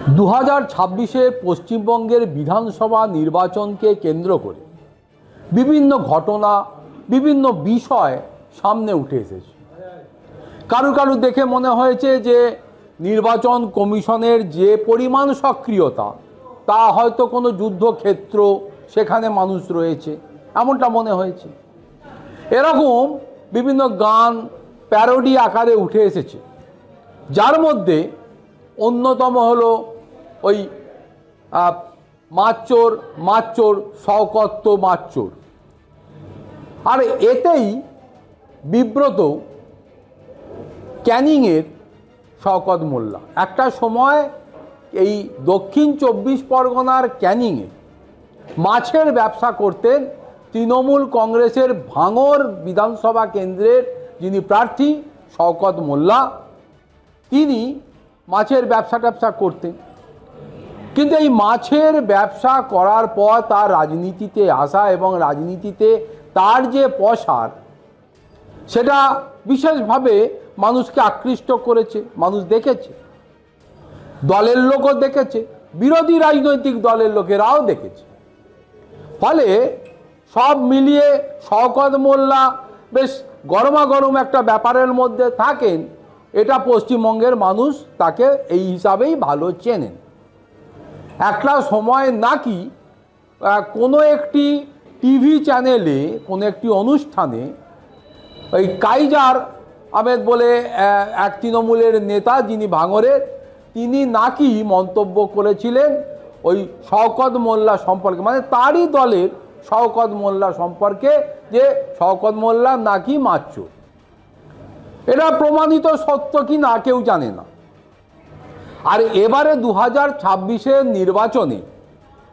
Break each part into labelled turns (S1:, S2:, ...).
S1: 2026-এ পশ্চিমবঙ্গের বিধানসভা নির্বাচনকে কেন্দ্র করে বিভিন্ন ঘটনা, বিভিন্ন বিষয় সামনে উঠে এসেছে। কারো কারো দেখে মনে হয়েছে যে নির্বাচন কমিশনের যে পরিমাণ সক্রিয়তা, তা হয়তো কোনো যুদ্ধক্ষেত্র, সেখানে মানুষ রয়েছে, এমনটা মনে হয়েছে। এরকম বিভিন্ন গান প্যারোডি আকারে উঠে এসেছে, যার মধ্যে অন্যতম হলো ওই মাচ্চোর মাচ্চোর শওকত মাচ্চোর। আর এতেই বিব্রত ক্যানিংয়ের শওকত মোল্লা। একটা সময় এই দক্ষিণ 24 পরগনার ক্যানিংয়ে মাছের ব্যবসা করতেন তৃণমূল কংগ্রেসের ভাঙড় বিধানসভা কেন্দ্রের যিনি প্রার্থী শওকত মোল্লা। তিনি মাছের ব্যবসা করতেন, কিন্তু এই মাছের ব্যবসা করার পর তার রাজনীতিতে আসা এবং রাজনীতিতে তার যে প্রসার, সেটা বিশেষভাবে মানুষকে আকৃষ্ট করেছে। মানুষ দেখেছে, দলের লোকও দেখেছে, বিরোধী রাজনৈতিক দলের লোকেরাও দেখেছে। ফলে সব মিলিয়ে শওকত মোল্লা বেশ গরমাগরম একটা ব্যাপারের মধ্যে থাকেন। এটা পশ্চিমবঙ্গের মানুষ তাকে এই হিসাবেই ভালো চেনেন। একটা সময় নাকি কোনো একটি টিভি চ্যানেলে কোনো একটি অনুষ্ঠানে ওই কাইজার আহমেদ বলে এক তৃণমূলের নেতা, যিনি ভাঙড়ের, তিনি নাকি মন্তব্য করেছিলেন ওই শওকত মোল্লা সম্পর্কে, মানে তারই দলের শওকত মোল্লা সম্পর্কে, যে শওকত মোল্লা নাকি মাচ্চোর। এটা প্রমাণিত সত্য কি না কেউ জানে না। আর এবারে 2026-এর নির্বাচনে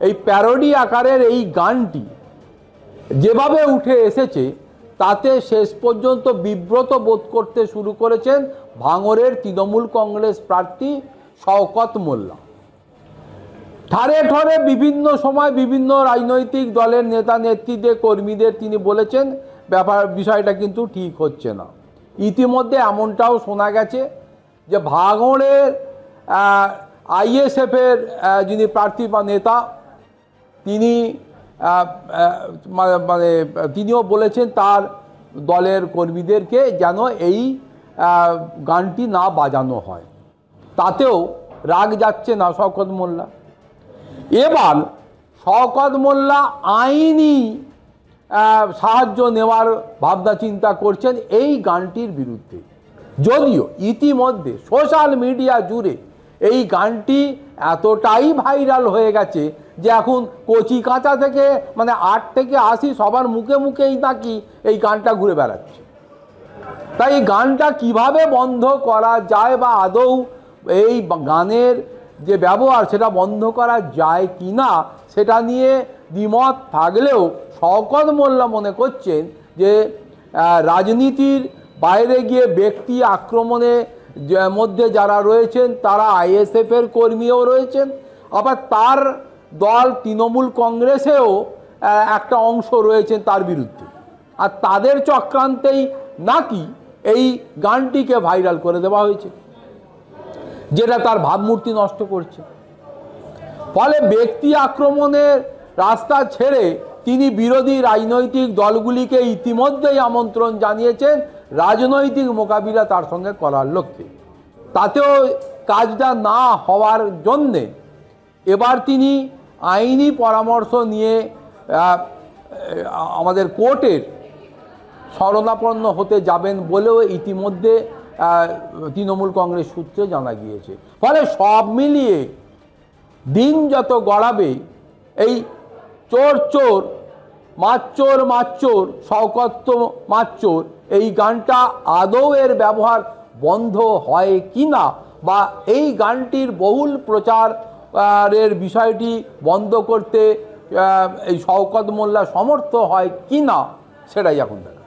S1: এই প্যারোডি আকারের এই গানটি যেভাবে উঠে এসেছে, তাতে শেষ পর্যন্ত বিব্রত বোধ করতে শুরু করেছেন ভাঙড়ের তৃণমূল কংগ্রেস প্রার্থী শওকত মোল্লা। ঠারে ঠারে বিভিন্ন সময় বিভিন্ন রাজনৈতিক দলের নেতা নেত্রীদের, কর্মীদের তিনি বলেছেন বিষয়টা কিন্তু ঠিক হচ্ছে না। ইতিমধ্যে এমনটাও শোনা গেছে যে ভাঙড়ের আইএসএফের যিনি প্রার্থী বা নেতা, তিনি তিনিও বলেছেন তার দলের কর্মীদেরকে যেন এই গানটি না বাজানো হয়। তাতেও রাগ যাচ্ছে না শওকত মোল্লা। এবার শওকত মোল্লা আইনি সাহায্য নেওয়ার ভাবনা চিন্তা করছেন এই গানটির বিরুদ্ধে। যদিও ইতিমধ্যে সোশ্যাল মিডিয়া জুড়ে এই গানটি এতটাই ভাইরাল হয়ে গেছে যে এখন কচি কাঁচা থেকে মানে 8 থেকে 80 সবার মুখে মুখেই নাকি এই গানটা ঘুরে বেড়াচ্ছে। তাই এই গানটা কিভাবে বন্ধ করা যায়, বা আদৌ এই গানের যে ব্যবহার সেটা বন্ধ করা যায় কি না, সেটা নিয়ে দ্বিমত থাকলেও শওকত মোল্লা মনে করছেন যে রাজনীতির বাইরে গিয়ে ব্যক্তি আক্রমণে মধ্যে যারা রয়েছেন তারা আইএসএফের কর্মীও রয়েছেন, আবার তার দল তৃণমূল কংগ্রেসেও একটা অংশ রয়েছেন তার বিরুদ্ধে। আর তাদের চক্রান্তেই নাকি এই গানটিকে ভাইরাল করে দেওয়া হয়েছে, যেটা তার ভাবমূর্তি নষ্ট করছে। ফলে ব্যক্তি আক্রমণের রাস্তা ছেড়ে তিনি বিরোধী রাজনৈতিক দলগুলিকে ইতিমধ্যেই আমন্ত্রণ জানিয়েছেন রাজনৈতিক মোকাবিলা তার সঙ্গে করার লক্ষ্যে। তাতেও কাজটা না হওয়ার জন্যে এবার তিনি আইনি পরামর্শ নিয়ে আমাদের কোর্টের শরণাপন্ন হতে যাবেন বলেও ইতিমধ্যে তৃণমূল কংগ্রেস সূত্রে জানা গিয়েছে। ফলে সব মিলিয়ে দিন যত গড়াবে, এই চোর চোর মাচ্চোর মাচ্চোর শওকত মাচ্চোর এই গানটা আদৌ এর ব্যবহার বন্ধ হয় কি না, বা এই গানটির বহুল প্রচারের বিষয়টি বন্ধ করতে এই শওকত মোল্লা সমর্থ হয় কি না, সেটাই এখন দেখা।